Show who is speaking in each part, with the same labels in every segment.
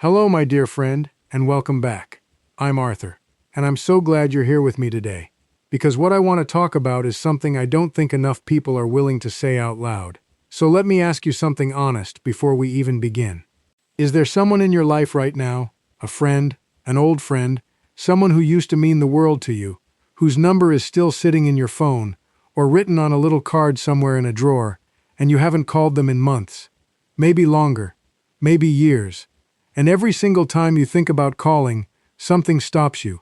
Speaker 1: Hello, my dear friend, and welcome back. I'm Arthur, and I'm so glad you're here with me today, because what I want to talk about is something I don't think enough people are willing to say out loud. So let me ask you something honest before we even begin. Is there someone in your life right now, a friend, an old friend, someone who used to mean the world to you, whose number is still sitting in your phone, or written on a little card somewhere in a drawer, and you haven't called them in months, maybe longer, maybe years, and every single time you think about calling, something stops you.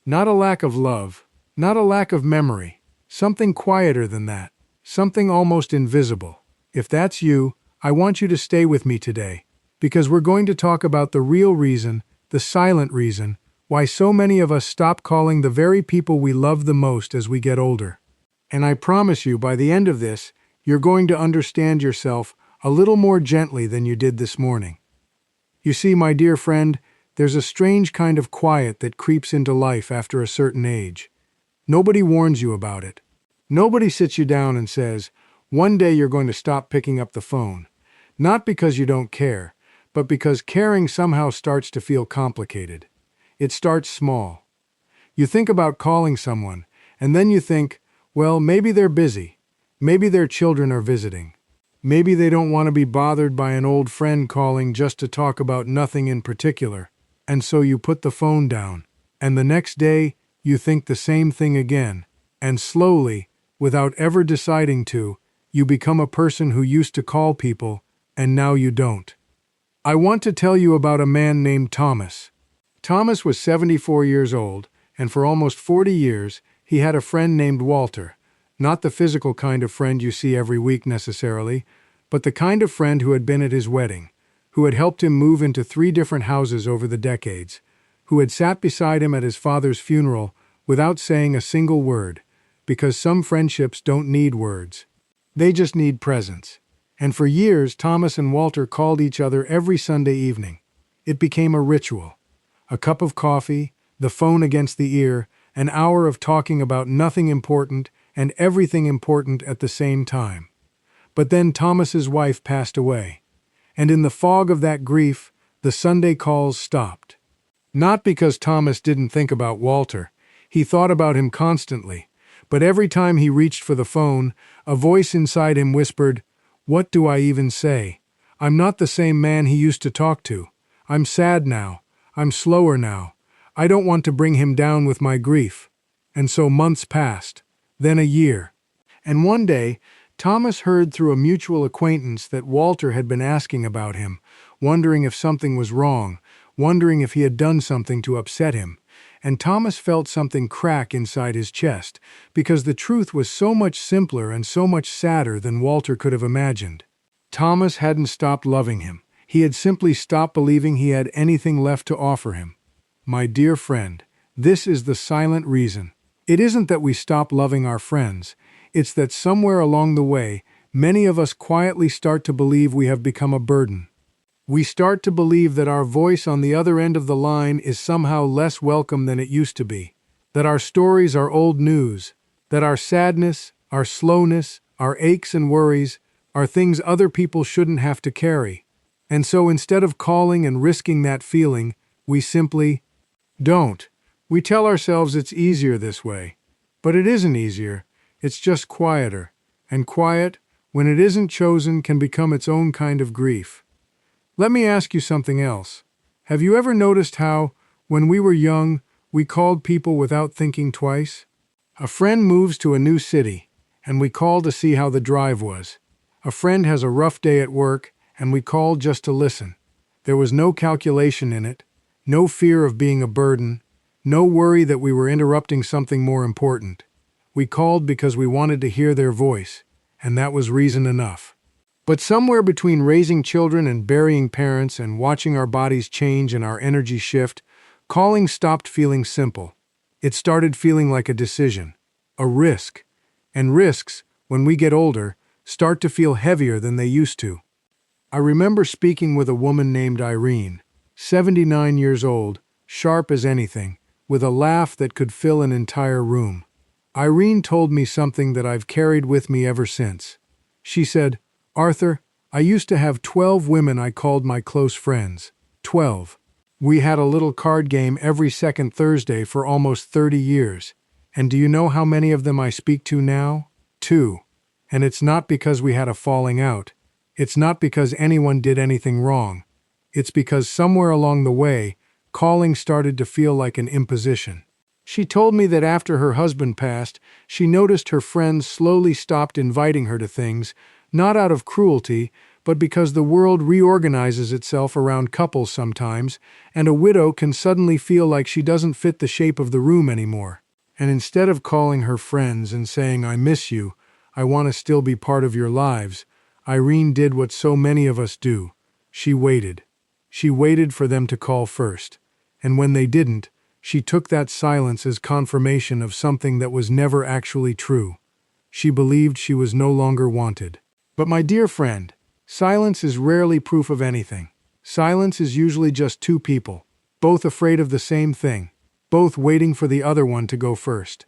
Speaker 1: Not a lack of love, not a lack of memory, something quieter than that, something almost invisible. If that's you, I want you to stay with me today, because we're going to talk about the real reason, the silent reason, why so many of us stop calling the very people we love the most as we get older. And I promise you, by the end of this, you're going to understand yourself a little more gently than you did this morning. You see, my dear friend, there's a strange kind of quiet that creeps into life after a certain age. Nobody warns you about it. Nobody sits you down and says, one day you're going to stop picking up the phone. Not because you don't care, but because caring somehow starts to feel complicated. It starts small. You think about calling someone, and then you think, well, maybe they're busy. Maybe their children are visiting. Maybe they don't want to be bothered by an old friend calling just to talk about nothing in particular. And so you put the phone down. And the next day, you think the same thing again. And slowly, without ever deciding to, you become a person who used to call people, and now you don't. I want to tell you about a man named Thomas. Thomas was 74 years old, and for almost 40 years, he had a friend named Walter. Not the physical kind of friend you see every week necessarily, but the kind of friend who had been at his wedding, who had helped him move into 3 different houses over the decades, who had sat beside him at his father's funeral without saying a single word, because some friendships don't need words. They just need presence. And for years, Thomas and Walter called each other every Sunday evening. It became a ritual. A cup of coffee, the phone against the ear, an hour of talking about nothing important and everything important at the same time. But then Thomas's wife passed away, and in the fog of that grief, the Sunday calls stopped. Not because Thomas didn't think about Walter. He thought about him constantly, but every time he reached for the phone, a voice inside him whispered, "What do I even say? I'm not the same man he used to talk to. I'm sad now. I'm slower now. I don't want to bring him down with my grief." And so months passed. Then a year. And one day, Thomas heard through a mutual acquaintance that Walter had been asking about him, wondering if something was wrong, wondering if he had done something to upset him. And Thomas felt something crack inside his chest, because the truth was so much simpler and so much sadder than Walter could have imagined. Thomas hadn't stopped loving him. He had simply stopped believing he had anything left to offer him. My dear friend, this is the silent reason. It isn't that we stop loving our friends. It's that somewhere along the way, many of us quietly start to believe we have become a burden. We start to believe that our voice on the other end of the line is somehow less welcome than it used to be, that our stories are old news, that our sadness, our slowness, our aches and worries are things other people shouldn't have to carry. And so instead of calling and risking that feeling, we simply don't. We tell ourselves it's easier this way, but it isn't easier, it's just quieter, and quiet, when it isn't chosen, can become its own kind of grief. Let me ask you something else. Have you ever noticed how, when we were young, we called people without thinking twice? A friend moves to a new city, and we call to see how the drive was. A friend has a rough day at work, and we called just to listen. There was no calculation in it, no fear of being a burden, no worry that we were interrupting something more important. We called because we wanted to hear their voice, and that was reason enough. But somewhere between raising children and burying parents and watching our bodies change and our energy shift, calling stopped feeling simple. It started feeling like a decision, a risk. And risks, when we get older, start to feel heavier than they used to. I remember speaking with a woman named Irene, 79 years old, sharp as anything, with a laugh that could fill an entire room. Irene told me something that I've carried with me ever since. She said, "Arthur, I used to have 12 women I called my close friends. 12. We had a little card game every second Thursday for almost 30 years. And do you know how many of them I speak to now? 2. And it's not because we had a falling out. It's not because anyone did anything wrong. It's because somewhere along the way, calling started to feel like an imposition. She told me that after her husband passed, she noticed her friends slowly stopped inviting her to things, not out of cruelty, but because the world reorganizes itself around couples sometimes, and a widow can suddenly feel like she doesn't fit the shape of the room anymore. And instead of calling her friends and saying, "I miss you, I want to still be part of your lives," Irene did what so many of us do. She waited. She waited for them to call first. And when they didn't, she took that silence as confirmation of something that was never actually true. She believed she was no longer wanted. But my dear friend, silence is rarely proof of anything. Silence is usually just two people, both afraid of the same thing, both waiting for the other one to go first.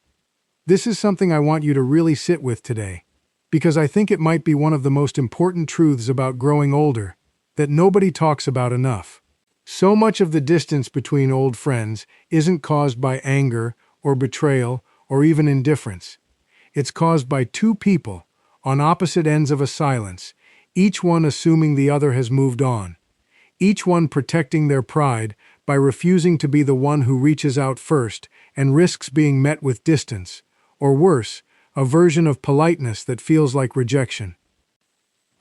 Speaker 1: This is something I want you to really sit with today, because I think it might be one of the most important truths about growing older that nobody talks about enough. So much of the distance between old friends isn't caused by anger or betrayal or even indifference. It's caused by two people on opposite ends of a silence, each one assuming the other has moved on, each one protecting their pride by refusing to be the one who reaches out first and risks being met with distance, or worse, a version of politeness that feels like rejection.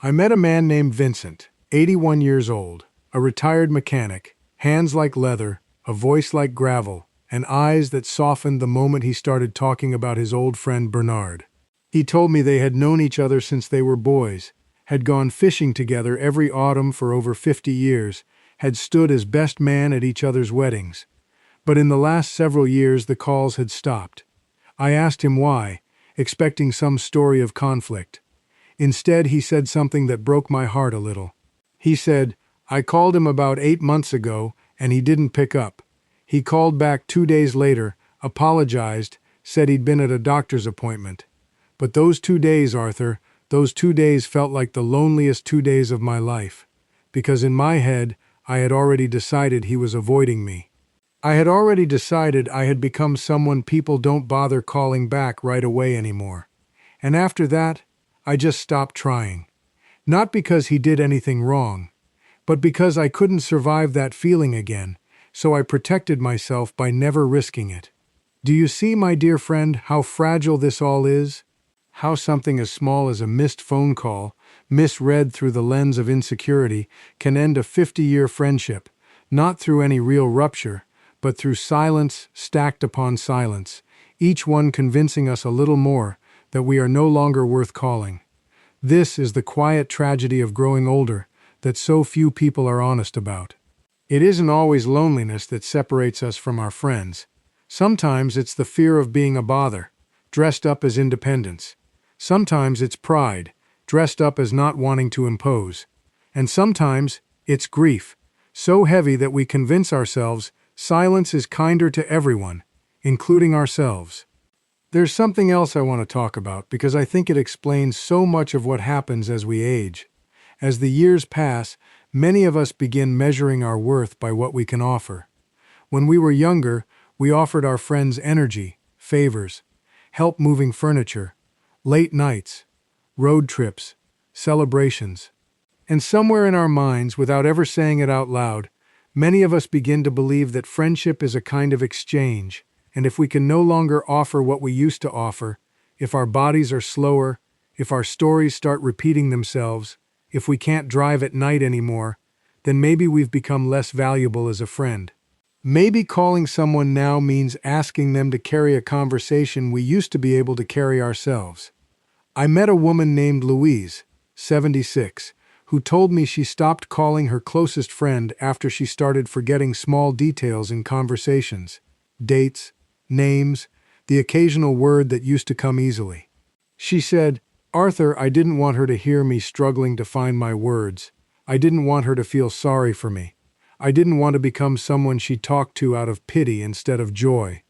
Speaker 1: I met a man named Vincent, 81 years old, a retired mechanic, hands like leather, a voice like gravel, and eyes that softened the moment he started talking about his old friend Bernard. He told me they had known each other since they were boys, had gone fishing together every autumn for over 50 years, had stood as best man at each other's weddings. But in the last several years the calls had stopped. I asked him why, expecting some story of conflict. Instead, he said something that broke my heart a little. He said, "I called him about 8 months ago, and he didn't pick up. He called back 2 days later, apologized, said he'd been at a doctor's appointment. But those 2 days, Arthur, those 2 days felt like the loneliest 2 days of my life. Because in my head, I had already decided he was avoiding me. I had already decided I had become someone people don't bother calling back right away anymore. And after that, I just stopped trying. Not because he did anything wrong, but because I couldn't survive that feeling again, so I protected myself by never risking it. Do you see, my dear friend, how fragile this all is? How something as small as a missed phone call, misread through the lens of insecurity, can end a 50-year friendship, not through any real rupture, but through silence stacked upon silence, each one convincing us a little more that we are no longer worth calling. This is the quiet tragedy of growing older that so few people are honest about. It isn't always loneliness that separates us from our friends. Sometimes it's the fear of being a bother, dressed up as independence. Sometimes it's pride, dressed up as not wanting to impose. And sometimes it's grief, so heavy that we convince ourselves silence is kinder to everyone, including ourselves. There's something else I want to talk about because I think it explains so much of what happens as we age. As the years pass, many of us begin measuring our worth by what we can offer. When we were younger, we offered our friends energy, favors, help moving furniture, late nights, road trips, celebrations. And somewhere in our minds, without ever saying it out loud, many of us begin to believe that friendship is a kind of exchange, and if we can no longer offer what we used to offer, if our bodies are slower, if our stories start repeating themselves, if we can't drive at night anymore, then maybe we've become less valuable as a friend. Maybe calling someone now means asking them to carry a conversation we used to be able to carry ourselves. I met a woman named Louise, 76, who told me she stopped calling her closest friend after she started forgetting small details in conversations, dates, names, the occasional word that used to come easily. She said, "Arthur, I didn't want her to hear me struggling to find my words. I didn't want her to feel sorry for me. I didn't want to become someone she talked to out of pity instead of joy.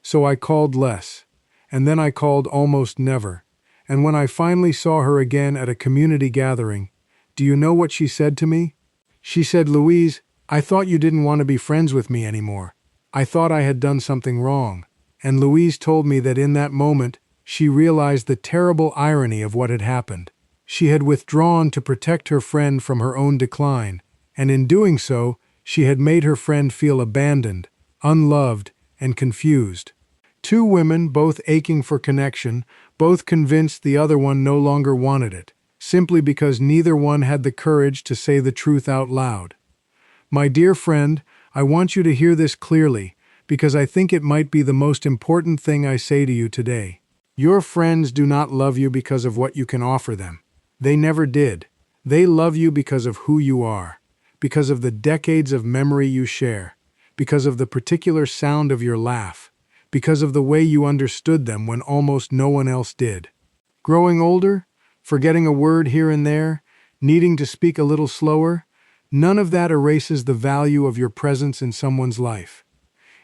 Speaker 1: So I called less. And then I called almost never. And when I finally saw her again at a community gathering, do you know what she said to me? She said, 'Louise, I thought you didn't want to be friends with me anymore. I thought I had done something wrong." And Louise told me that in that moment, she realized the terrible irony of what had happened. She had withdrawn to protect her friend from her own decline, and in doing so, she had made her friend feel abandoned, unloved, and confused. Two women, both aching for connection, both convinced the other one no longer wanted it, simply because neither one had the courage to say the truth out loud. My dear friend, I want you to hear this clearly, because I think it might be the most important thing I say to you today. Your friends do not love you because of what you can offer them. They never did. They love you because of who you are, because of the decades of memory you share, because of the particular sound of your laugh, because of the way you understood them when almost no one else did. Growing older, forgetting a word here and there, needing to speak a little slower, none of that erases the value of your presence in someone's life.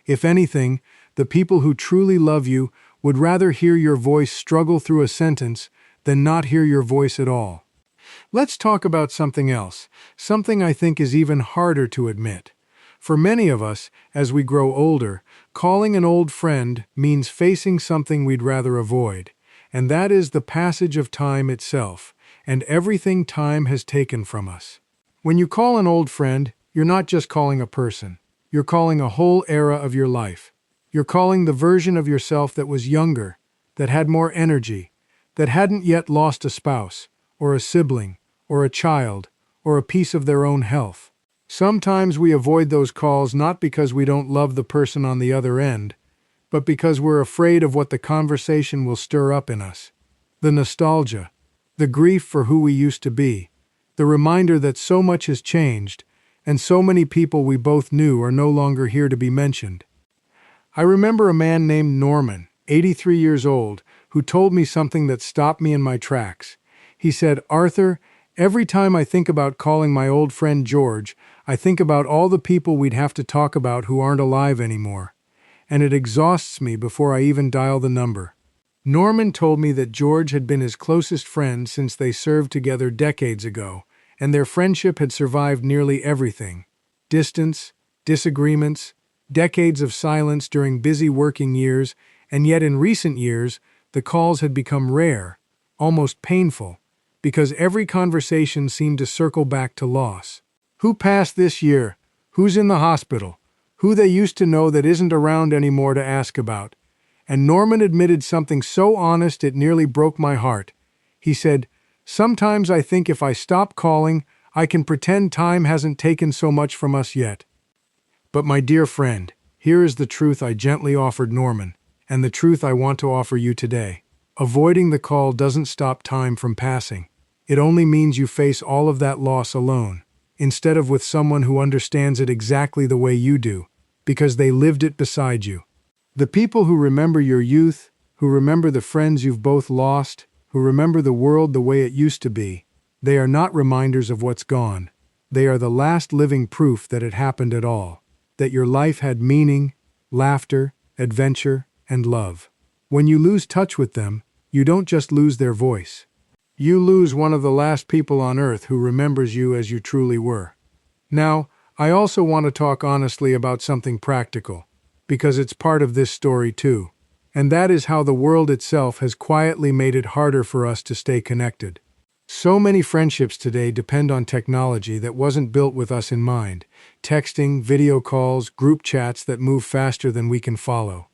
Speaker 1: If anything, the people who truly love you would rather hear your voice struggle through a sentence than not hear your voice at all. Let's talk about something else, something I think is even harder to admit. For many of us, as we grow older, calling an old friend means facing something we'd rather avoid, and that is the passage of time itself, and everything time has taken from us. When you call an old friend, you're not just calling a person. You're calling a whole era of your life. You're calling the version of yourself that was younger, that had more energy, that hadn't yet lost a spouse, or a sibling, or a child, or a piece of their own health. Sometimes we avoid those calls not because we don't love the person on the other end, but because we're afraid of what the conversation will stir up in us. The nostalgia, the grief for who we used to be, the reminder that so much has changed, and so many people we both knew are no longer here to be mentioned. I remember a man named Norman, 83 years old, who told me something that stopped me in my tracks. He said, "Arthur, every time I think about calling my old friend George, I think about all the people we'd have to talk about who aren't alive anymore, and it exhausts me before I even dial the number." Norman told me that George had been his closest friend since they served together decades ago, and their friendship had survived nearly everything: distance, disagreements, decades of silence during busy working years, and yet in recent years, the calls had become rare, almost painful, because every conversation seemed to circle back to loss. Who passed this year? Who's in the hospital? Who they used to know that isn't around anymore to ask about? And Norman admitted something so honest it nearly broke my heart. He said, "Sometimes I think if I stop calling, I can pretend time hasn't taken so much from us yet." But my dear friend, here is the truth I gently offered Norman, and the truth I want to offer you today. Avoiding the call doesn't stop time from passing. It only means you face all of that loss alone, instead of with someone who understands it exactly the way you do, because they lived it beside you. The people who remember your youth, who remember the friends you've both lost, who remember the world the way it used to be, they are not reminders of what's gone. They are the last living proof that it happened at all, that your life had meaning, laughter, adventure, and love. When you lose touch with them, you don't just lose their voice. You lose one of the last people on earth who remembers you as you truly were. Now, I also want to talk honestly about something practical, because it's part of this story too, and that is how the world itself has quietly made it harder for us to stay connected. So many friendships today depend on technology that wasn't built with us in mind: texting, video calls, group chats that move faster than we can follow.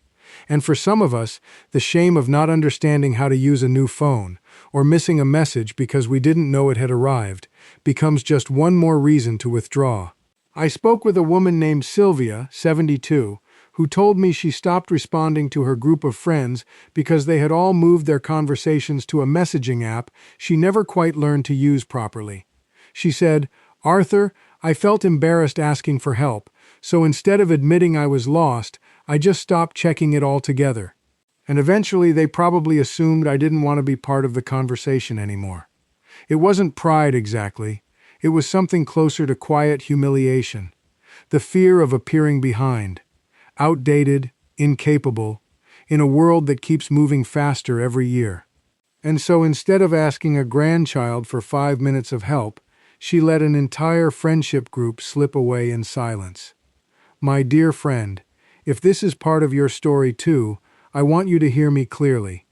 Speaker 1: And for some of us, the shame of not understanding how to use a new phone, or missing a message because we didn't know it had arrived, becomes just one more reason to withdraw. I spoke with a woman named Sylvia, 72, who told me she stopped responding to her group of friends because they had all moved their conversations to a messaging app she never quite learned to use properly. She said, "Arthur, I felt embarrassed asking for help, so instead of admitting I was lost, I just stopped checking it altogether. And eventually they probably assumed I didn't want to be part of the conversation anymore." It wasn't pride exactly. It was something closer to quiet humiliation. The fear of appearing behind, outdated, incapable, in a world that keeps moving faster every year. And so instead of asking a grandchild for 5 minutes of help, she let an entire friendship group slip away in silence. My dear friend, if this is part of your story too, I want you to hear me clearly.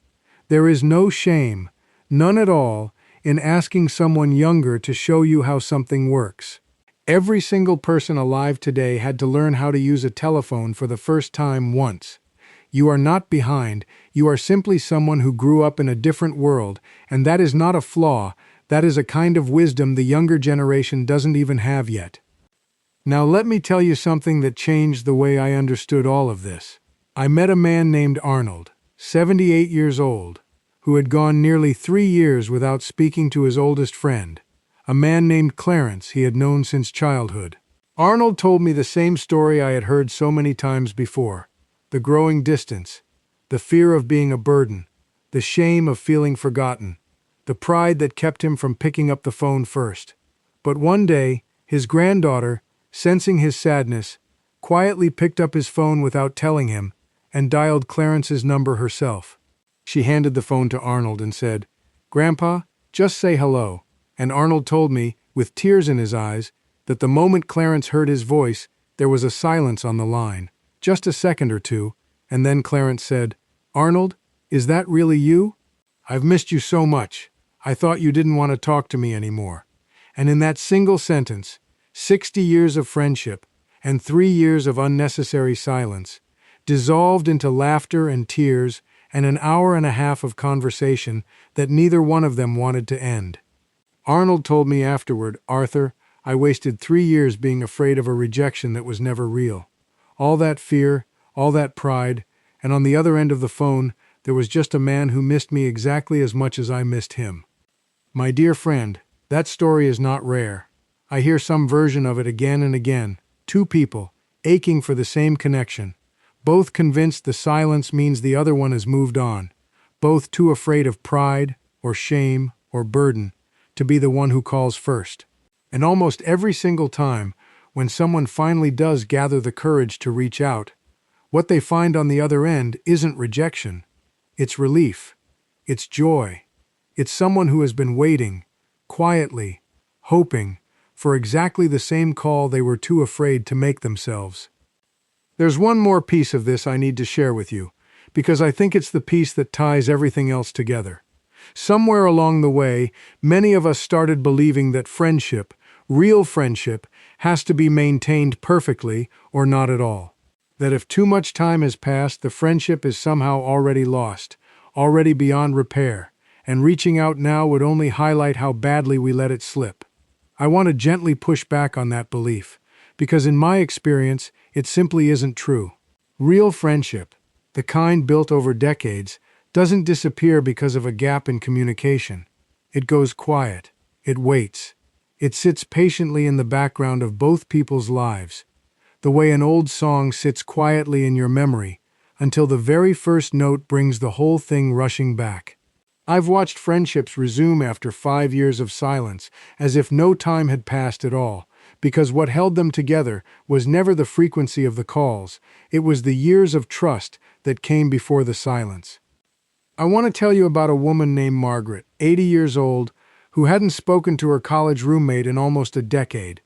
Speaker 1: There is no shame, none at all, in asking someone younger to show you how something works. Every single person alive today had to learn how to use a telephone for the first time once. You are not behind, you are simply someone who grew up in a different world, and that is not a flaw, that is a kind of wisdom the younger generation doesn't even have yet. Now let me tell you something that changed the way I understood all of this. I met a man named Arnold, 78 years old, who had gone nearly 3 years without speaking to his oldest friend, a man named Clarence he had known since childhood. Arnold told me the same story I had heard so many times before: the growing distance, the fear of being a burden, the shame of feeling forgotten, the pride that kept him from picking up the phone first. But one day, his granddaughter, sensing his sadness, quietly picked up his phone without telling him and dialed Clarence's number herself. She handed the phone to Arnold and said, "Grandpa, just say hello." And Arnold told me, with tears in his eyes, that the moment Clarence heard his voice, there was a silence on the line. Just a second or two, and then Clarence said, "Arnold, is that really you? I've missed you so much. I thought you didn't want to talk to me anymore." And in that single sentence, 60 years of friendship and 3 years of unnecessary silence dissolved into laughter and tears and an hour and a half of conversation that neither one of them wanted to end. Arnold told me afterward, "Arthur, I wasted 3 years being afraid of a rejection that was never real. All that fear, all that pride, and on the other end of the phone, there was just a man who missed me exactly as much as I missed him." My dear friend, that story is not rare. I hear some version of it again and again. Two people, aching for the same connection, both convinced the silence means the other one has moved on, both too afraid of pride, or shame, or burden, to be the one who calls first. And almost every single time, when someone finally does gather the courage to reach out, what they find on the other end isn't rejection. It's relief. It's joy. It's someone who has been waiting, quietly, hoping, for exactly the same call they were too afraid to make themselves. There's one more piece of this I need to share with you, because I think it's the piece that ties everything else together. Somewhere along the way, many of us started believing that friendship, real friendship, has to be maintained perfectly or not at all. That if too much time has passed, the friendship is somehow already lost, already beyond repair, and reaching out now would only highlight how badly we let it slip. I want to gently push back on that belief, because in my experience, it simply isn't true. Real friendship, the kind built over decades, doesn't disappear because of a gap in communication. It goes quiet. It waits. It sits patiently in the background of both people's lives, the way an old song sits quietly in your memory until the very first note brings the whole thing rushing back. I've watched friendships resume after 5 years of silence, as if no time had passed at all, because what held them together was never the frequency of the calls, it was the years of trust that came before the silence. I want to tell you about a woman named Margaret, 80 years old, who hadn't spoken to her college roommate in almost a decade,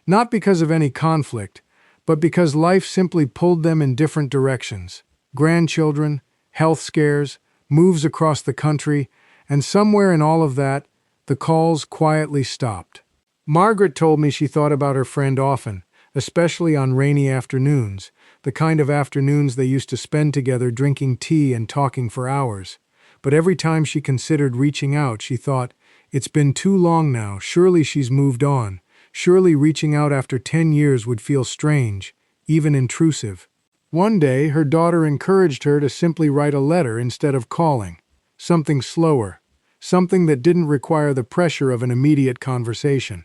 Speaker 1: not because of any conflict, but because life simply pulled them in different directions. Grandchildren, health scares, moves across the country, and somewhere in all of that, the calls quietly stopped. Margaret told me she thought about her friend often, especially on rainy afternoons, the kind of afternoons they used to spend together drinking tea and talking for hours. But every time she considered reaching out, she thought, "It's been too long now, surely she's moved on. Surely reaching out after 10 years would feel strange, even intrusive." One day, her daughter encouraged her to simply write a letter instead of calling, something slower, something that didn't require the pressure of an immediate conversation.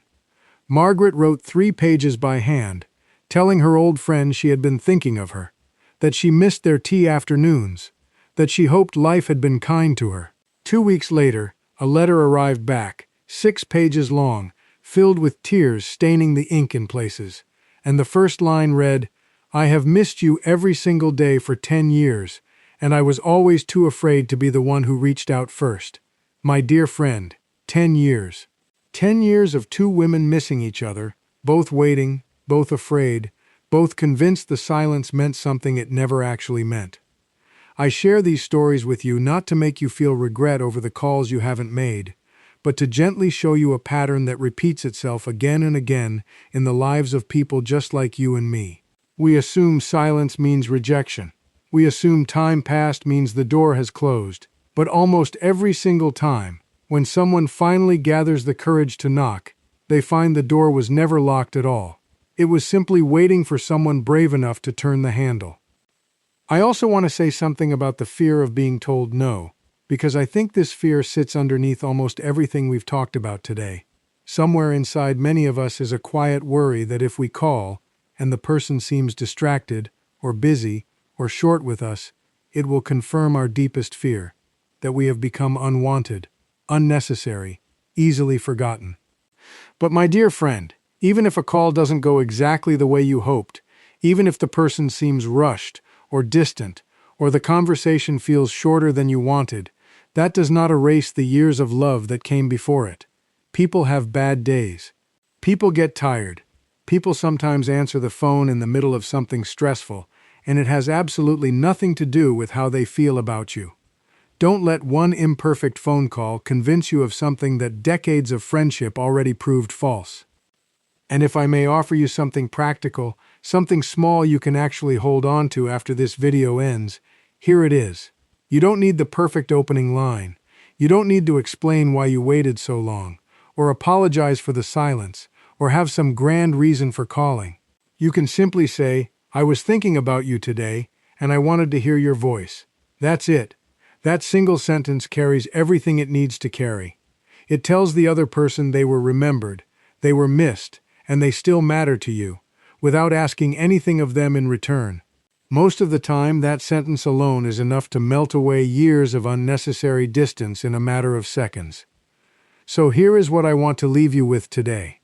Speaker 1: Margaret wrote 3 pages by hand, telling her old friend she had been thinking of her, that she missed their tea afternoons, that she hoped life had been kind to her. 2 weeks later, a letter arrived back, 6 pages long, filled with tears staining the ink in places, and the first line read, "I have missed you every single day for 10 years, and I was always too afraid to be the one who reached out first. My dear friend, 10 years. 10 years of two women missing each other, both waiting, both afraid, both convinced the silence meant something it never actually meant. I share these stories with you not to make you feel regret over the calls you haven't made, but to gently show you a pattern that repeats itself again and again in the lives of people just like you and me. We assume silence means rejection. We assume time passed means the door has closed. But almost every single time, when someone finally gathers the courage to knock, they find the door was never locked at all. It was simply waiting for someone brave enough to turn the handle. I also want to say something about the fear of being told no, because I think this fear sits underneath almost everything we've talked about today. Somewhere inside many of us is a quiet worry that if we call, and the person seems distracted, or busy, or short with us, it will confirm our deepest fear, that we have become unwanted, unnecessary, easily forgotten. But my dear friend, even if a call doesn't go exactly the way you hoped, even if the person seems rushed, or distant, or the conversation feels shorter than you wanted, that does not erase the years of love that came before it. People have bad days. People get tired. People sometimes answer the phone in the middle of something stressful, and it has absolutely nothing to do with how they feel about you. Don't let one imperfect phone call convince you of something that decades of friendship already proved false. And if I may offer you something practical, something small you can actually hold on to after this video ends, here it is. You don't need the perfect opening line. You don't need to explain why you waited so long, or apologize for the silence, or have some grand reason for calling. You can simply say, "I was thinking about you today, and I wanted to hear your voice." That's it. That single sentence carries everything it needs to carry. It tells the other person they were remembered, they were missed, and they still matter to you, without asking anything of them in return. Most of the time, that sentence alone is enough to melt away years of unnecessary distance in a matter of seconds. So here is what I want to leave you with today.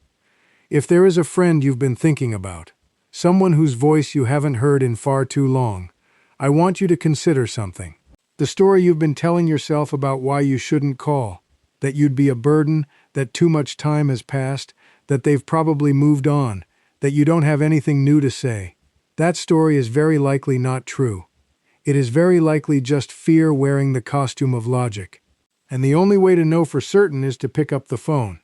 Speaker 1: If there is a friend you've been thinking about, someone whose voice you haven't heard in far too long, I want you to consider something. The story you've been telling yourself about why you shouldn't call, that you'd be a burden, that too much time has passed, that they've probably moved on, that you don't have anything new to say. That story is very likely not true. It is very likely just fear wearing the costume of logic. And the only way to know for certain is to pick up the phone.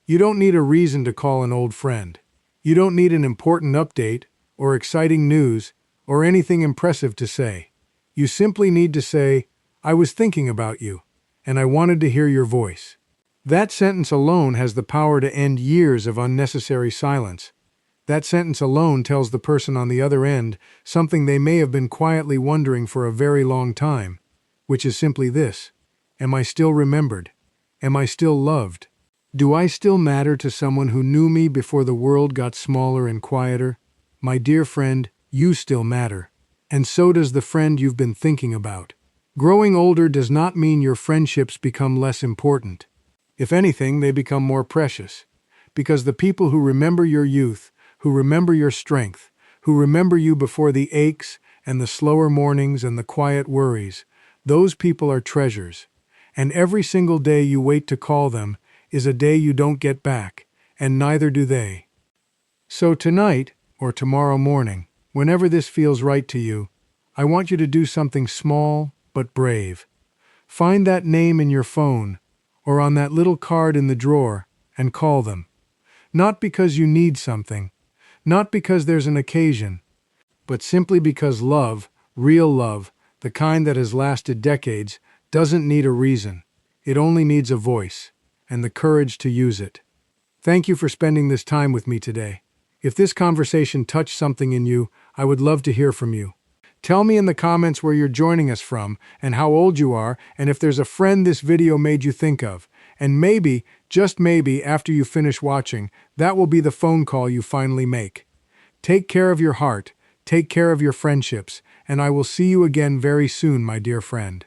Speaker 1: You don't need a reason to call an old friend. You don't need an important update, or exciting news, or anything impressive to say. You simply need to say, "I was thinking about you, and I wanted to hear your voice." That sentence alone has the power to end years of unnecessary silence. That sentence alone tells the person on the other end something they may have been quietly wondering for a very long time, which is simply this: am I still remembered? Am I still loved? Do I still matter to someone who knew me before the world got smaller and quieter? My dear friend, you still matter. And so does the friend you've been thinking about. Growing older does not mean your friendships become less important. If anything, they become more precious. Because the people who remember your youth, who remember your strength, who remember you before the aches and the slower mornings and the quiet worries, those people are treasures. And every single day you wait to call them is a day you don't get back, and neither do they. So tonight, or tomorrow morning, whenever this feels right to you, I want you to do something small but brave. Find that name in your phone, or on that little card in the drawer, and call them. Not because you need something, not because there's an occasion, but simply because love, real love, the kind that has lasted decades, doesn't need a reason. It only needs a voice, and the courage to use it. Thank you for spending this time with me today. If this conversation touched something in you, I would love to hear from you. Tell me in the comments where you're joining us from, and how old you are, and if there's a friend this video made you think of. And maybe, just maybe, after you finish watching, that will be the phone call you finally make. Take care of your heart, take care of your friendships, and I will see you again very soon, my dear friend.